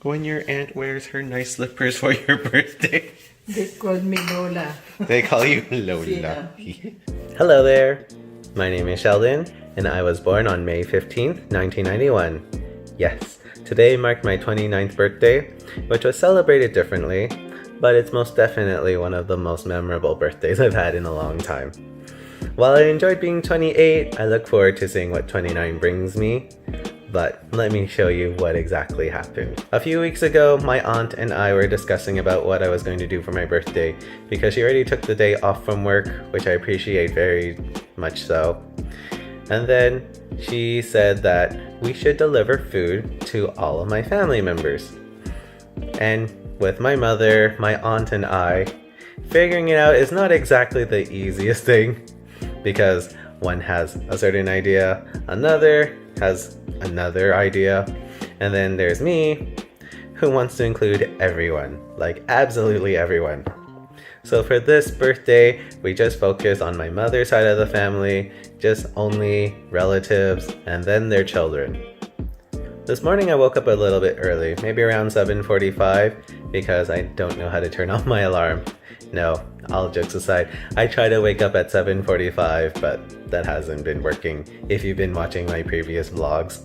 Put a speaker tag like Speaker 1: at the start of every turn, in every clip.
Speaker 1: when your aunt wears her nice slippers for your birthday?
Speaker 2: They called me Lola.
Speaker 1: They call you Lola.
Speaker 2: Sina.
Speaker 1: Hello there. My name is Sheldon, and I was born on May 15th, 1991. Yes, today marked my 29th birthday, which was celebrated differently, but it's most definitely one of the most memorable birthdays I've had in a long time. While I enjoyed being 28, I look forward to seeing what 29 brings me. But let me show you what exactly happened. A few weeks ago, my aunt and I were discussing about what I was going to do for my birthday because she already took the day off from work, which I appreciate very much so. And then she said that we should deliver food to all of my family members. And with my mother, my aunt, and I, figuring it out is not exactly the easiest thing because one has a certain idea, another has another idea, and then there's me who wants to include everyone, like absolutely everyone. So for this birthday, we just focus on my mother's side of the family, just only relatives and then their children. This morning I woke up a little bit early, maybe around 7:45, because I don't know how to turn off my alarm. No, all jokes aside, I try to wake up at 7:45, but that hasn't been working if you've been watching my previous vlogs.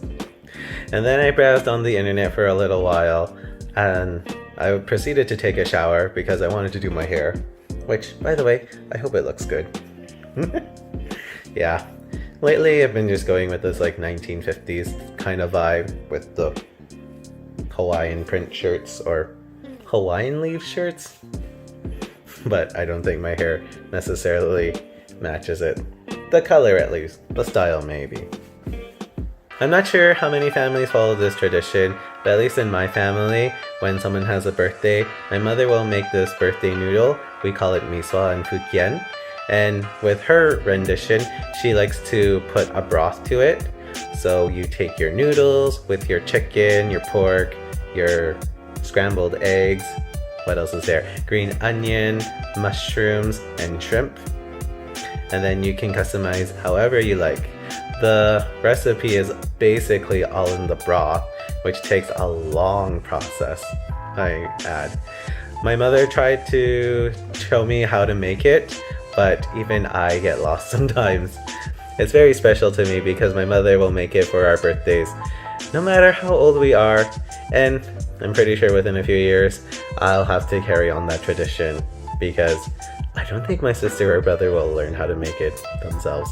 Speaker 1: And then I browsed on the internet for a little while, and I proceeded to take a shower because I wanted to do my hair. Which, by the way, I hope it looks good. Yeah, lately I've been just going with this like 1950s kind of vibe with the Hawaiian print shirts or Hawaiian leaf shirts. But I don't think my hair necessarily matches it. The color at least, the style maybe. I'm not sure how many families follow this tradition, but at least in my family, when someone has a birthday, my mother will make this birthday noodle. We call it miswa in Fujian. And with her rendition, she likes to put a broth to it. So you take your noodles with your chicken, your pork, your scrambled eggs, what else is there? Green onion, mushrooms, and shrimp. And then you can customize however you like. The recipe is basically all in the broth, which takes a long process, I add. My mother tried to show me how to make it, but even I get lost sometimes. It's very special to me because my mother will make it for our birthdays, no matter how old we are, and I'm pretty sure within a few years, I'll have to carry on that tradition because I don't think my sister or brother will learn how to make it themselves.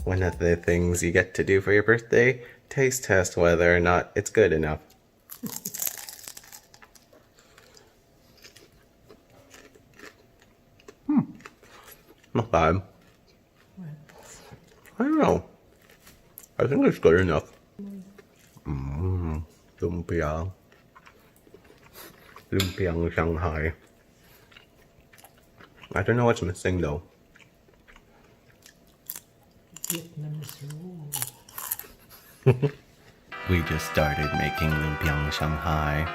Speaker 1: One of the things you get to do for your birthday, taste test whether or not it's good enough. Not bad. I don't know. I think it's good enough. Lumpia. Lumpiang Shanghai. I don't know what's missing though.
Speaker 2: Vietnamese roll.
Speaker 1: We just started making lumpiang Shanghai,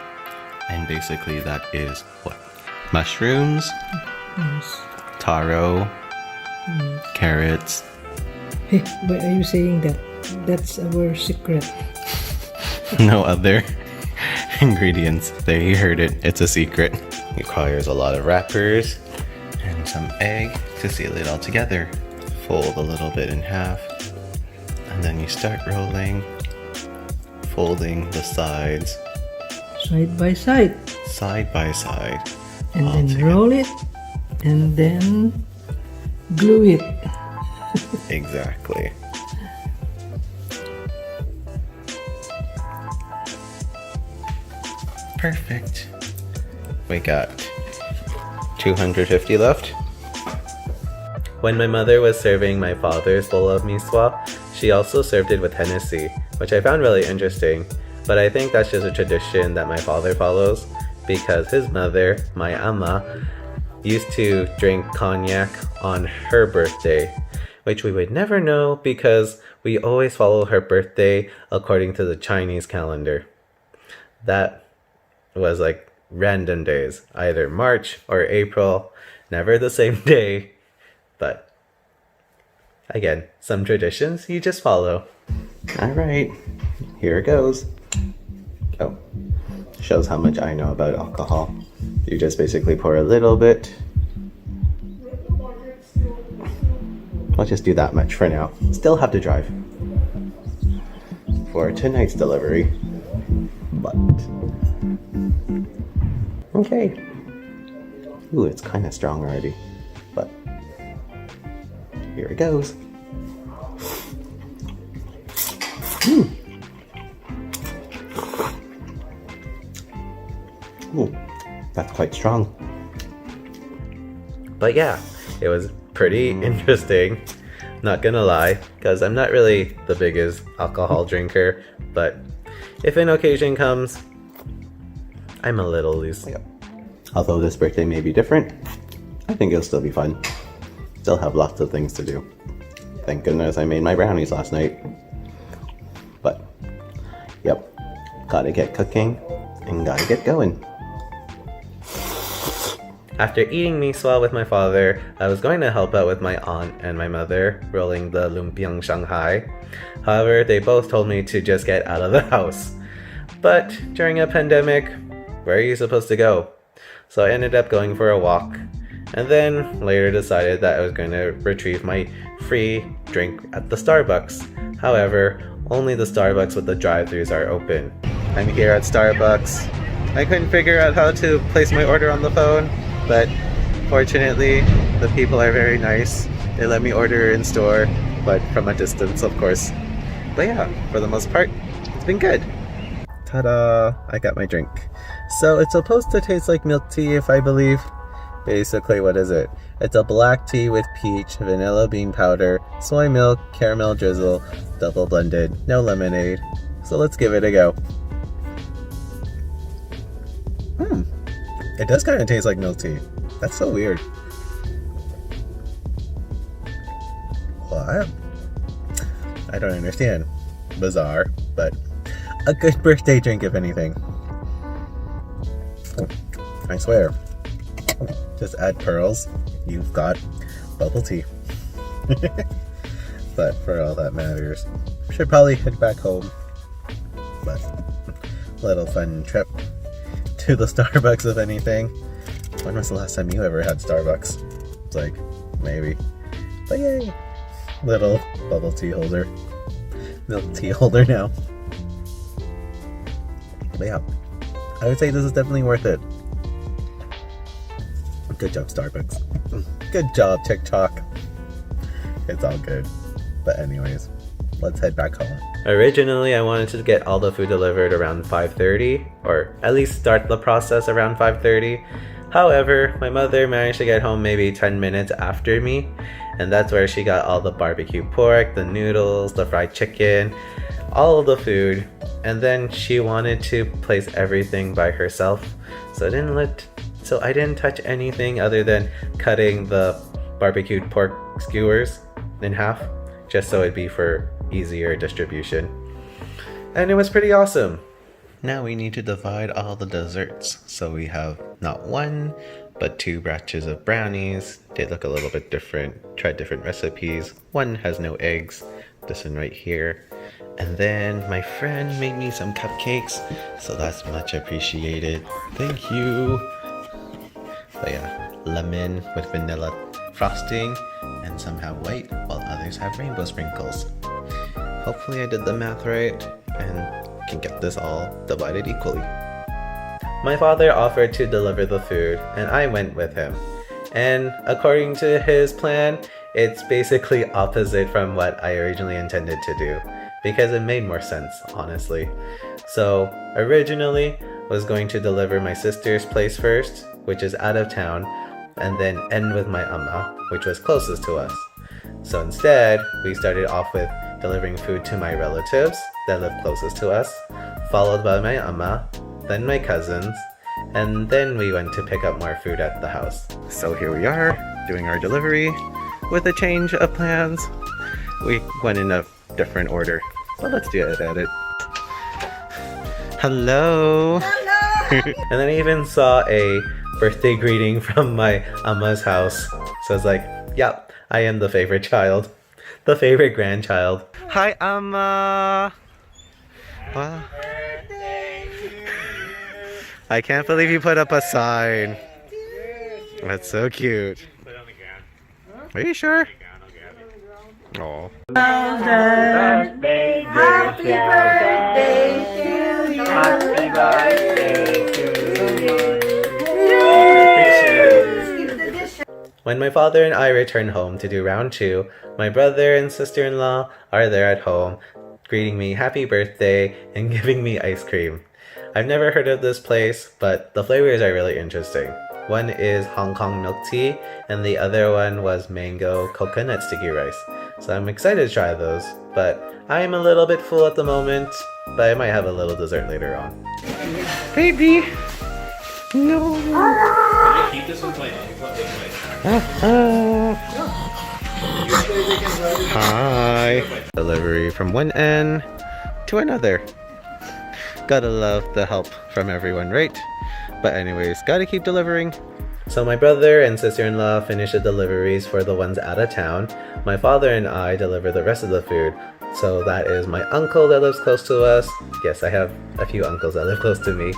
Speaker 1: and basically that is what? Mushrooms,
Speaker 2: Yes.
Speaker 1: taro, carrots.
Speaker 2: Hey, why are you saying that? That's our secret.
Speaker 1: No other ingredients. There, you heard it. It's a secret. It requires a lot of wrappers and some egg to seal it all together. Fold a little bit in half, and then you start rolling, folding the sides
Speaker 2: Side by side.
Speaker 1: side by side.
Speaker 2: And
Speaker 1: all
Speaker 2: then
Speaker 1: together.
Speaker 2: roll it. And then glue it.
Speaker 1: Exactly. Perfect. We got 250 left. When my mother was serving my father's bowl of miswa, she also served it with Hennessy, which I found really interesting. But I think that's just a tradition that my father follows because his mother, my ama, used to drink cognac on her birthday, which we would never know because we always follow her birthday according to the Chinese calendar. That was like random days, either March or April, never the same day, but again, some traditions you just follow. All right, here it goes. Oh, Shows how much I know about alcohol. You just basically pour a little bit. I'll just do that much for now. Still have to drive for tonight's delivery. But okay. Ooh, it's kind of strong already. But here it goes. Ooh, that's quite strong. But yeah, it was pretty interesting, not gonna lie, because I'm not really the biggest alcohol drinker, but if an occasion comes, I'm a little loose. Yep. Although this birthday may be different, I think it'll still be fun. Still have lots of things to do. Thank goodness I made my brownies last night. But, yep, gotta get cooking and gotta get going. After eating miswa with my father, I was going to help out with my aunt and my mother rolling the lumpiang Shanghai. However, they both told me to just get out of the house. But during a pandemic, where are you supposed to go? So I ended up going for a walk, and then later decided that I was going to retrieve my free drink at the Starbucks. However, only the Starbucks with the drive-thrus are open. I'm here at Starbucks. I couldn't figure out how to place my order on the phone, but fortunately, the people are very nice. They let me order in store, but from a distance, of course. But yeah, for the most part, it's been good. Ta-da! I got my drink. So it's supposed to taste like milk tea, if I believe. Basically, what is it? It's a black tea with peach, vanilla bean powder, soy milk, caramel drizzle, double blended, no lemonade. So let's give it a go. It does kind of taste like milk tea. That's so weird. What? I don't understand. Bizarre, but a good birthday drink if anything. I swear. Just add pearls, you've got bubble tea. But for all that matters, should probably head back home. But little fun trip to the Starbucks if anything. When was the last time you ever had Starbucks? It's like, maybe. But yay! Little bubble tea holder. Milk tea holder now. But yeah, I would say this is definitely worth it. Good job, Starbucks. Good job, TikTok. It's all good. But anyways, let's head back home. Originally, I wanted to get all the food delivered around 5:30, or at least start the process around 5:30. However, my mother managed to get home maybe 10 minutes after me, and that's where she got all the barbecue pork, the noodles, the fried chicken, all of the food, and then she wanted to place everything by herself, so I didn't touch anything other than cutting the barbecued pork skewers in half, just so it'd be for easier distribution. And it was pretty awesome. Now we need to divide all the desserts. So we have not one, but 2 batches of brownies. They look a little bit different. Tried different recipes. One has no eggs. This one right here. And then my friend made me some cupcakes, so that's much appreciated. Thank you. But yeah, lemon with vanilla frosting, and some have white, while others have rainbow sprinkles. Hopefully I did the math right, and can get this all divided equally. My father offered to deliver the food, and I went with him. And according to his plan, it's basically opposite from what I originally intended to do, because it made more sense, honestly. So originally was going to deliver my sister's place first, which is out of town, and then end with my amma, which was closest to us. So instead, we started off with delivering food to my relatives that live closest to us, followed by my amma, then my cousins, and then we went to pick up more food at the house. So here we are, doing our delivery. With a change of plans, we went in a different order. So let's do it at it. Hello! Hello! And then I even saw a birthday greeting from my amma's house. So I was like, yep, I am the favorite child. The favorite grandchild. Hi, Amma! Wow. I can't believe you put up a sign. That's so cute. Are you sure? Oh.
Speaker 3: Happy birthday to you. Happy birthday to you.
Speaker 1: When my father and I return home to do round 2, my brother and sister-in-law are there at home, greeting me happy birthday and giving me ice cream. I've never heard of this place, but the flavors are really interesting. One is Hong Kong milk tea, and the other one was mango coconut sticky rice. So I'm excited to try those, but I am a little bit full at the moment, but I might have a little dessert later on. Baby! No!
Speaker 4: Keep this one playing.
Speaker 1: Hi! Delivery from one end to another. Gotta love the help from everyone, right? But anyways, gotta keep delivering. So my brother and sister-in-law finish the deliveries for the ones out of town. My father and I deliver the rest of the food. So that is my uncle that lives close to us. Yes, I have a few uncles that live close to me.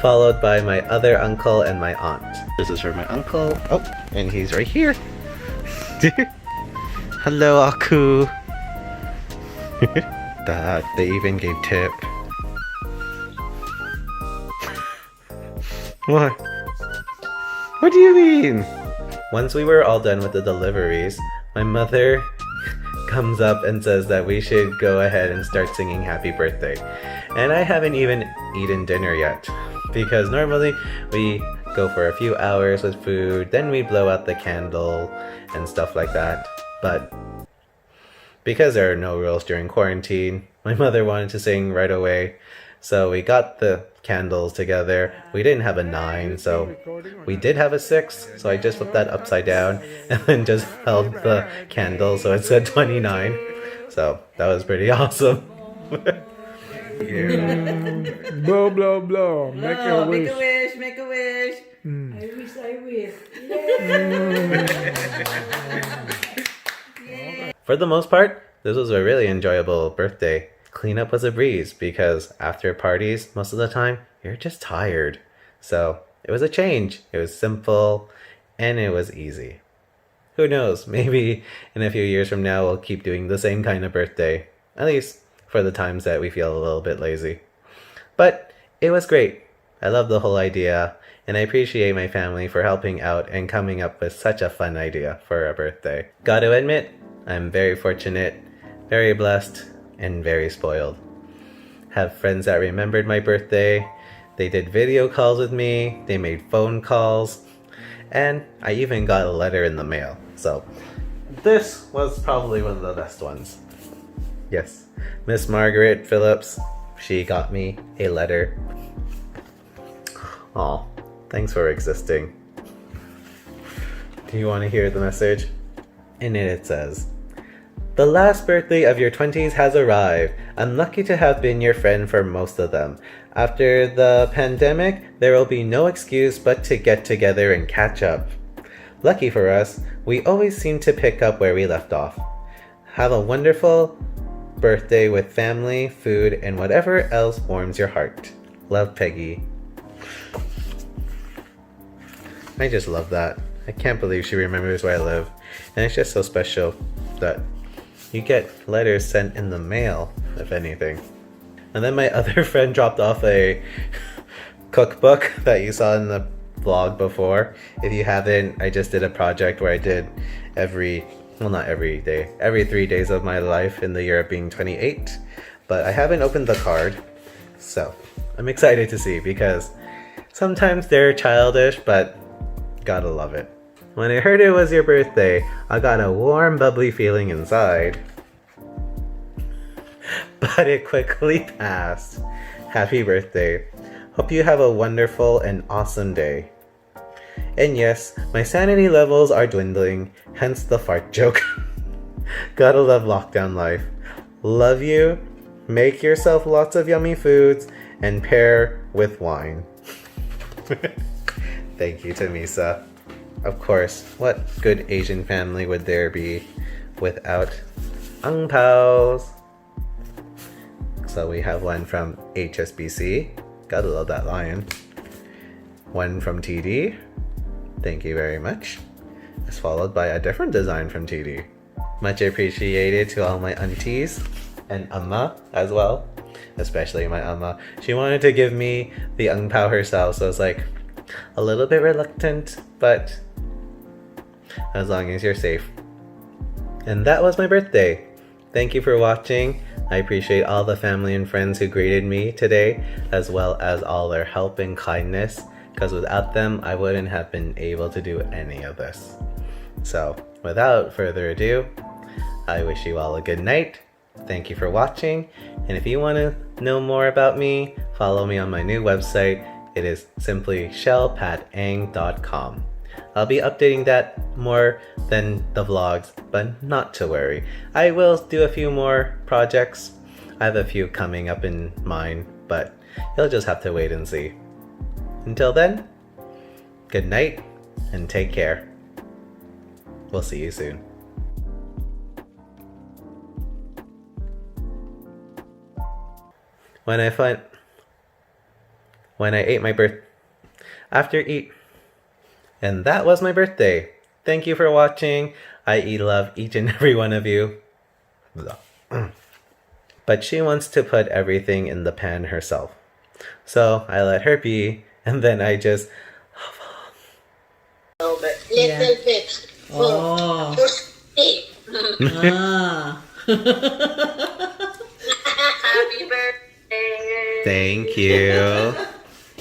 Speaker 1: Followed by my other uncle and my aunt. This is for my uncle. Oh, and he's right here. Hello, Aku. That, they even gave tip. What? What do you mean? Once we were all done with the deliveries, my mother comes up and says that we should go ahead and start singing happy birthday. And I haven't even eaten dinner yet, because normally we go for a few hours with food, then we blow out the candle and stuff like that. But because there are no rules during quarantine, my mother wanted to sing right away, so we got the candles together. We didn't have a 9, so we did have a 6, so I just flipped that upside down and then just held the candle so it said 29. So that was pretty awesome.
Speaker 5: Blow, blow, blow. Make a wish.
Speaker 3: Make a wish, make a wish.
Speaker 2: I wish.
Speaker 1: For the most part, this was a really enjoyable birthday. Cleanup was a breeze because after parties, most of the time, you're just tired. So it was a change. It was simple and it was easy. Who knows, maybe in a few years from now, we'll keep doing the same kind of birthday. At least for the times that we feel a little bit lazy. But it was great. I love the whole idea and I appreciate my family for helping out and coming up with such a fun idea for a birthday. Gotta admit, I'm very fortunate, very blessed, and very spoiled. Have friends that remembered my birthday. They did video calls with me. They made phone calls. And I even got a letter in the mail. So this was probably one of the best ones. Yes, Miss Margaret Phillips, she got me a letter. Aw, thanks for existing. Do you want to hear the message? In it says, "The last birthday of your 20s has arrived. I'm lucky to have been your friend for most of them. After the pandemic, there will be no excuse but to get together and catch up. Lucky for us, we always seem to pick up where we left off. Have a wonderful birthday with family, food, and whatever else warms your heart. Love, Peggy." I just love that. I can't believe she remembers where I live. And it's just so special that you get letters sent in the mail, if anything. And then my other friend dropped off a cookbook that you saw in the vlog before. If you haven't, I just did a project where I did not every day, every 3 days of my life in the year of being 28. But I haven't opened the card, so I'm excited to see because sometimes they're childish, but gotta love it. When I heard it was your birthday, I got a warm, bubbly feeling inside. But it quickly passed. Happy birthday. Hope you have a wonderful and awesome day. And yes, my sanity levels are dwindling, hence the fart joke. Gotta love lockdown life. Love you. Make yourself lots of yummy foods and pair with wine. Thank you to Misa. Of course, what good Asian family would there be without ang paos? So we have one from HSBC. Gotta love that lion. one from TD. Thank you very much. It's followed by a different design from TD. Much appreciated to all my aunties and amma as well, especially my amma. She wanted to give me the ang pao herself, so I was like a little bit reluctant, but as long as you're safe. And that was my birthday. Thank you for watching. I appreciate all the family and friends who greeted me today, as well as all their help and kindness, because without them, I wouldn't have been able to do any of this. So, without further ado, I wish you all a good night. Thank you for watching, and if you want to know more about me, follow me on my new website. It is simply shelpatang.com. I'll be updating that more than the vlogs, but not to worry. I will do a few more projects. I have a few coming up in mind, but you'll just have to wait and see. Until then, good night and take care. We'll see you soon. When I ate my and that was my birthday. Thank you for watching. I love each and every one of you. But she wants to put everything in the pan herself. So I let her be, and then I just
Speaker 6: little bit.
Speaker 3: Oh. Ah.
Speaker 6: Happy birthday.
Speaker 1: thank you.